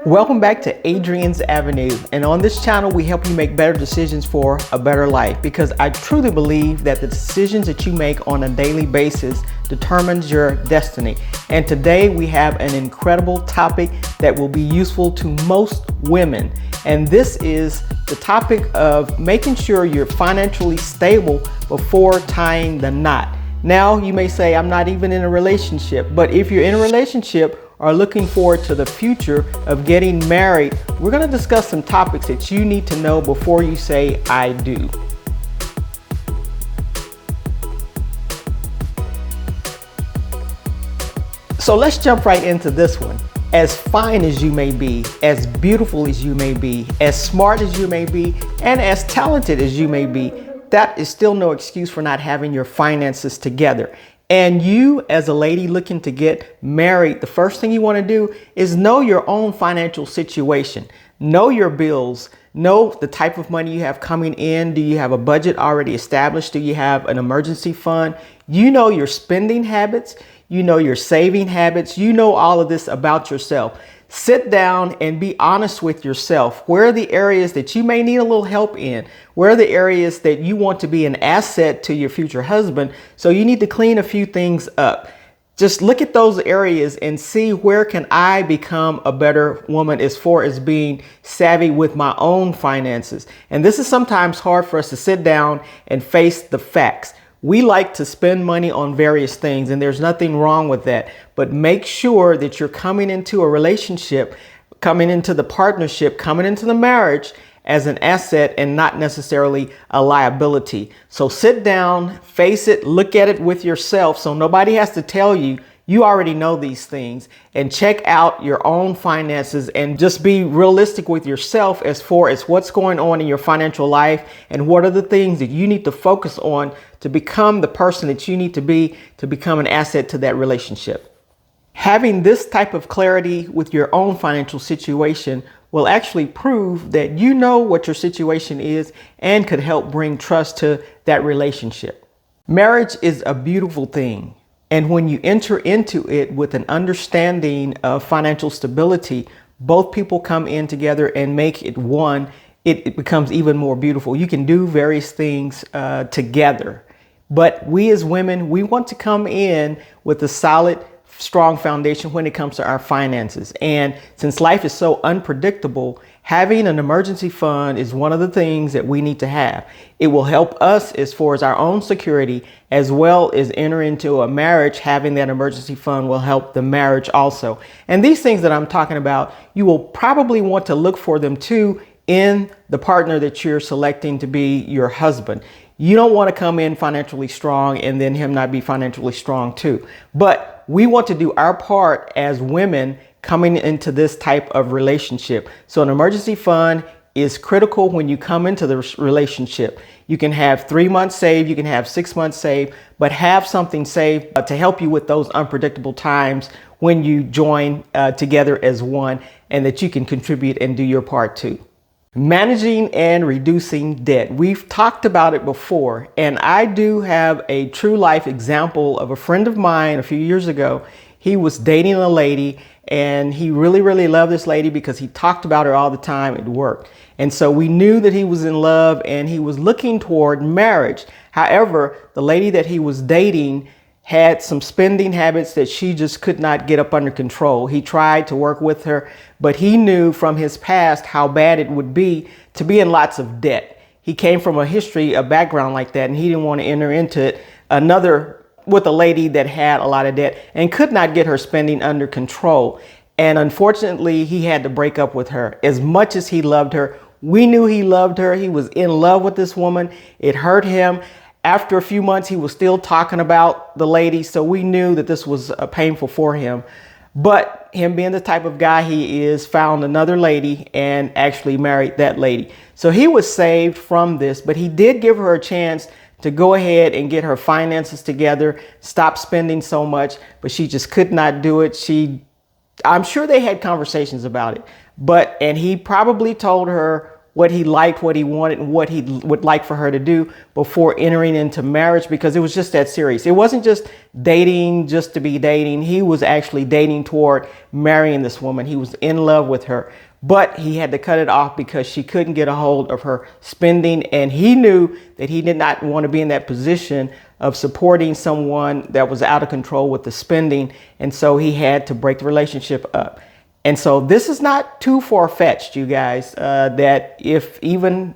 Welcome back to Adrian's Avenue, and on this channel we help you make better decisions for a better life, because I truly believe that the decisions that you make on a daily basis determines your destiny. And today we have an incredible topic that will be useful to most women, and this is the topic of making sure you're financially stable before tying the knot. Now you may say, I'm not even in a relationship, but if you're in a relationship are looking forward to the future of getting married, we're going to discuss some topics that you need to know before you say I do. So let's jump right into this one. As fine as you may be, as beautiful as you may be, as smart as you may be, and as talented as you may be, that is still no excuse for not having your finances together. And you, as a lady looking to get married, the first thing you want to do is know your own financial situation. Know your bills. Know the type of money you have coming in. Do you have a budget already established? Do you have an emergency fund? You know your spending habits. You know your saving habits. You know all of this about yourself. Sit down and be honest with yourself. Where are the areas that you may need a little help in? Where are the areas that you want to be an asset to your future husband? So you need to clean a few things up. Just look at those areas and see, where can I become a better woman as far as being savvy with my own finances? And this is sometimes hard for us to sit down and face the facts. We like to spend money on various things, and there's nothing wrong with that. But make sure that you're coming into a relationship, coming into the partnership, coming into the marriage as an asset and not necessarily a liability. So sit down, face it, look at it with yourself so nobody has to tell you. You already know these things, and check out your own finances and just be realistic with yourself as far as what's going on in your financial life and what are the things that you need to focus on to become the person that you need to be to become an asset to that relationship. Having this type of clarity with your own financial situation will actually prove that you know what your situation is and could help bring trust to that relationship. Marriage is a beautiful thing. And when you enter into it with an understanding of financial stability, both people come in together and make it one. It becomes even more beautiful. You can do various things together. But we as women, we want to come in with a solid, strong foundation when it comes to our finances. And since life is so unpredictable, having an emergency fund is one of the things that we need to have. It will help us as far as our own security, as well as enter into a marriage. Having that emergency fund will help the marriage also. And these things that I'm talking about, you will probably want to look for them too in the partner that you're selecting to be your husband. You don't want to come in financially strong and then him not be financially strong too. But we want to do our part as women coming into this type of relationship. So an emergency fund is critical when you come into the relationship. You can have 3 months saved, you can have 6 months saved, but have something saved to help you with those unpredictable times when you join together as one, and that you can contribute and do your part too. Managing and reducing debt. We've talked about it before, and I do have a true life example of a friend of mine a few years ago. He was dating a lady, and he really loved this lady because he talked about her all the time at work. And so we knew that he was in love and he was looking toward marriage. However, the lady that he was dating had some spending habits that she just could not get up under control. He tried to work with her, but he knew from his past how bad it would be to be in lots of debt. He came from a background like that, and he didn't want to enter into it with a lady that had a lot of debt and could not get her spending under control. And unfortunately, he had to break up with her. As much as he loved her, we knew he loved her. He was in love with this woman. It hurt him. After a few months, he was still talking about the lady, so we knew that this was painful for him. But him being the type of guy he is, found another lady and actually married that lady. So he was saved from this, but he did give her a chance to go ahead and get her finances together, stop spending so much, but she just could not do it. I'm sure they had conversations about it, and he probably told her what he liked, what he wanted, and what he would like for her to do before entering into marriage, because it was just that serious. It wasn't just dating just to be dating. He was actually dating toward marrying this woman. He was in love with her, but he had to cut it off because she couldn't get a hold of her spending. And he knew that he did not want to be in that position of supporting someone that was out of control with the spending. And so he had to break the relationship up. And so this is not too far-fetched, you guys, that if even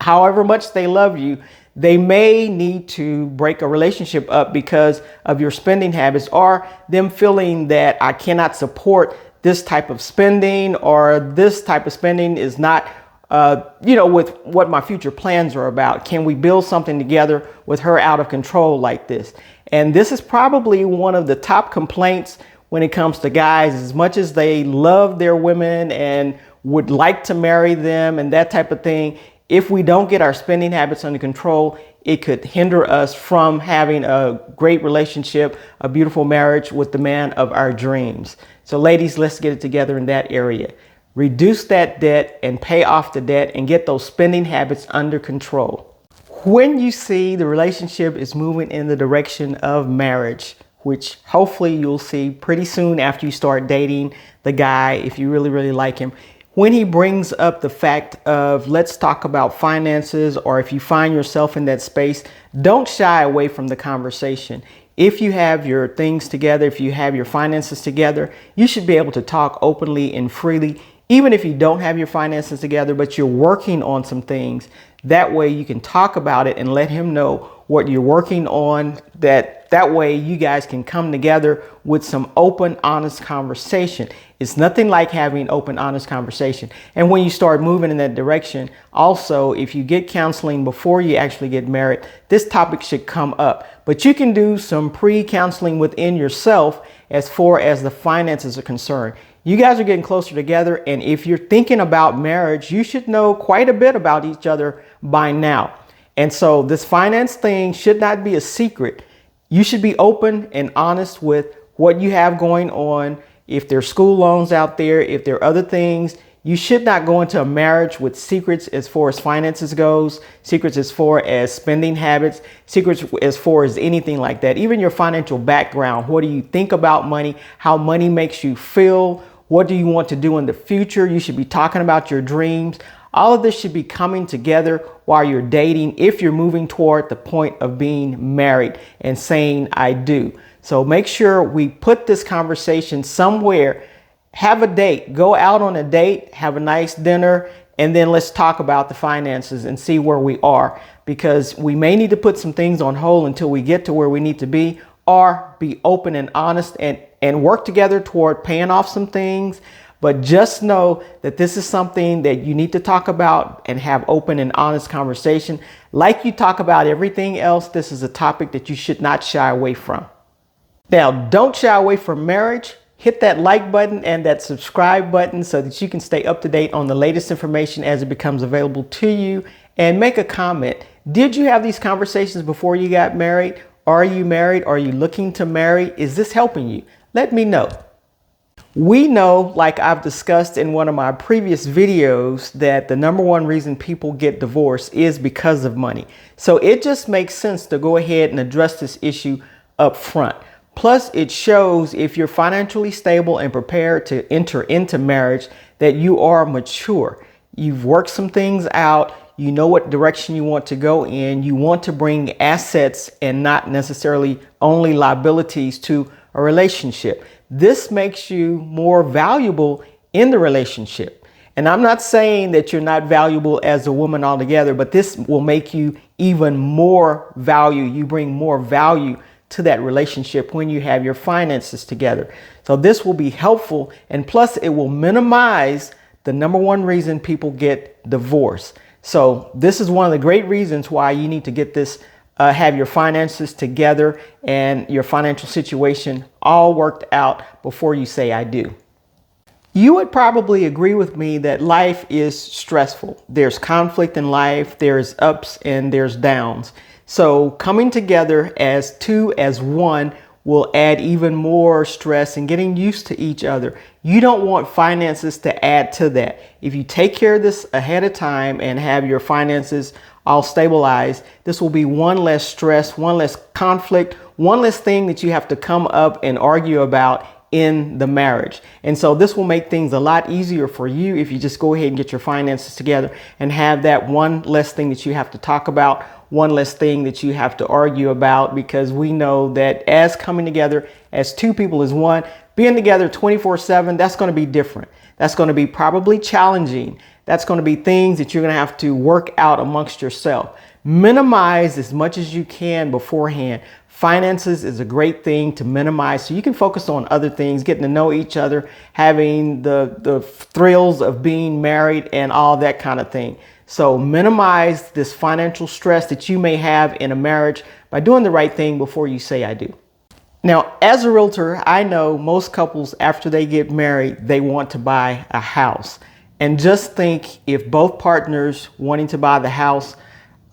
however much they love you, they may need to break a relationship up because of your spending habits, or them feeling that I cannot support this type of spending, or this type of spending is not, with what my future plans are about. Can we build something together with her out of control like this? And this is probably one of the top complaints when it comes to guys. As much as they love their women and would like to marry them and that type of thing, if we don't get our spending habits under control, it could hinder us from having a great relationship, a beautiful marriage with the man of our dreams. So ladies, let's get it together in that area. Reduce that debt and pay off the debt and get those spending habits under control. When you see the relationship is moving in the direction of marriage, which hopefully you'll see pretty soon after you start dating the guy, if you really, really like him, when he brings up the fact of let's talk about finances, or if you find yourself in that space, don't shy away from the conversation. If you have your things together, if you have your finances together, you should be able to talk openly and freely, even if you don't have your finances together, but you're working on some things. That way you can talk about it and let him know what you're working on. That way you guys can come together with some open, honest conversation. It's nothing like having open, honest conversation. And when you start moving in that direction, also, if you get counseling before you actually get married, this topic should come up. But you can do some pre-counseling within yourself as far as the finances are concerned. You guys are getting closer together, and if you're thinking about marriage, you should know quite a bit about each other by now. And so this finance thing should not be a secret. You should be open and honest with what you have going on. If there's school loans out there, if there are other things, you should not go into a marriage with secrets as far as finances goes, secrets as far as spending habits, secrets as far as anything like that. Even your financial background. What do you think about money? How money makes you feel? What do you want to do in the future? You should be talking about your dreams. All of this should be coming together while you're dating, if you're moving toward the point of being married and saying, I do. So make sure we put this conversation somewhere. Have a date, go out on a date, have a nice dinner, and then let's talk about the finances and see where we are, because we may need to put some things on hold until we get to where we need to be, or be open and honest and work together toward paying off some things. But just know that this is something that you need to talk about and have open and honest conversation. Like you talk about everything else, this is a topic that you should not shy away from. Now, don't shy away from marriage. Hit that like button and that subscribe button so that you can stay up to date on the latest information as it becomes available to you. And make a comment. Did you have these conversations before you got married? Are you married? Are you looking to marry? Is this helping you? Let me know. We know, like I've discussed in one of my previous videos, that the number one reason people get divorced is because of money. So it just makes sense to go ahead and address this issue up front. Plus, it shows if you're financially stable and prepared to enter into marriage that you are mature. You've worked some things out. You know what direction you want to go in. You want to bring assets and not necessarily only liabilities to a relationship. This makes you more valuable in the relationship. And I'm not saying that you're not valuable as a woman altogether, but this will make you even more value. You bring more value to that relationship when you have your finances together. So this will be helpful. And plus, it will minimize the number one reason people get divorced. So this is one of the great reasons why you need to get this, have your finances together and your financial situation all worked out before you say I do. You would probably agree with me that life is stressful. There's conflict in life, there's ups and there's downs. So coming together as two, as one, will add even more stress and getting used to each other. You don't want finances to add to that. If you take care of this ahead of time and have your finances all stabilized, this will be one less stress, one less conflict, one less thing that you have to come up and argue about in the marriage. And so this will make things a lot easier for you if you just go ahead and get your finances together and have that one less thing that you have to talk about, one less thing that you have to argue about, because we know that as coming together as two people as one, being together 24/7, that's going to be different. That's going to be probably challenging. That's going to be things that you're going to have to work out amongst yourself. Minimize as much as you can beforehand. Finances is a great thing to minimize so you can focus on other things, getting to know each other, having the thrills of being married and all that kind of thing. So minimize this financial stress that you may have in a marriage by doing the right thing before you say I do. Now, as a realtor, I know most couples after they get married, they want to buy a house. And just think, if both partners wanting to buy the house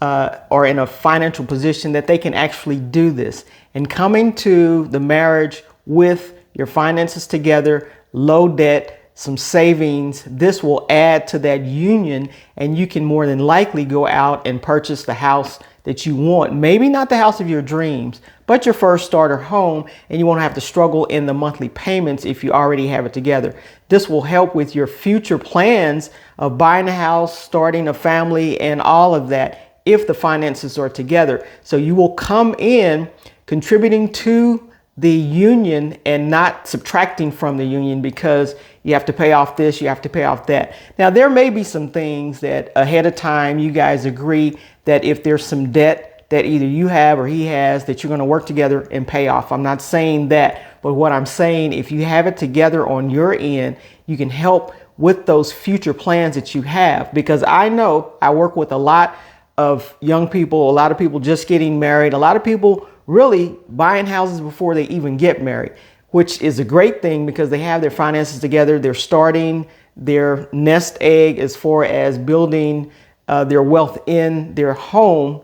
are in a financial position that they can actually do this, and coming to the marriage with your finances together, low debt, some savings, this will add to that union, and you can more than likely go out and purchase the house that you want. Maybe not the house of your dreams, but your first starter home, and you won't have to struggle in the monthly payments if you already have it together. This will help with your future plans of buying a house, starting a family, and all of that if the finances are together. So you will come in contributing to the union and not subtracting from the union, because you have to pay off this, you have to pay off that. Now, there may be some things that ahead of time you guys agree that if there's some debt that either you have or he has, that you're going to work together and pay off. I'm not saying that, but what I'm saying, if you have it together on your end, you can help with those future plans that you have. Because I know I work with a lot of young people, a lot of people just getting married, a lot of people really buying houses before they even get married, which is a great thing because they have their finances together. They're starting their nest egg as far as building their wealth in their home,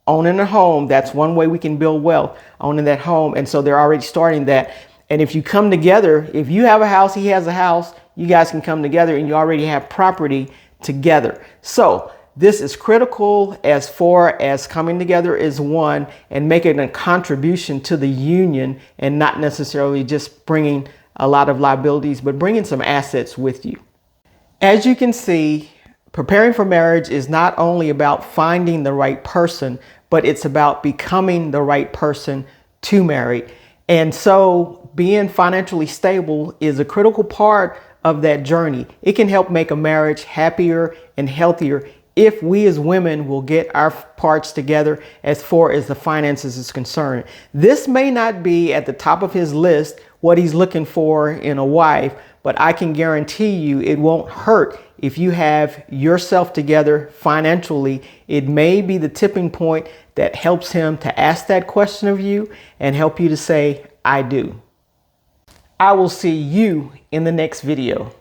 owning a home. That's one way we can build wealth, owning that home. And so they're already starting that. And if you come together, if you have a house, he has a house, you guys can come together and you already have property together. So this is critical as far as coming together as one and making a contribution to the union, and not necessarily just bringing a lot of liabilities, but bringing some assets with you. As you can see, preparing for marriage is not only about finding the right person, but it's about becoming the right person to marry. And so being financially stable is a critical part of that journey. It can help make a marriage happier and healthier if we as women will get our parts together as far as the finances is concerned. This may not be at the top of his list, what he's looking for in a wife, but I can guarantee you it won't hurt if you have yourself together financially. It may be the tipping point that helps him to ask that question of you and help you to say, I do. I will see you in the next video.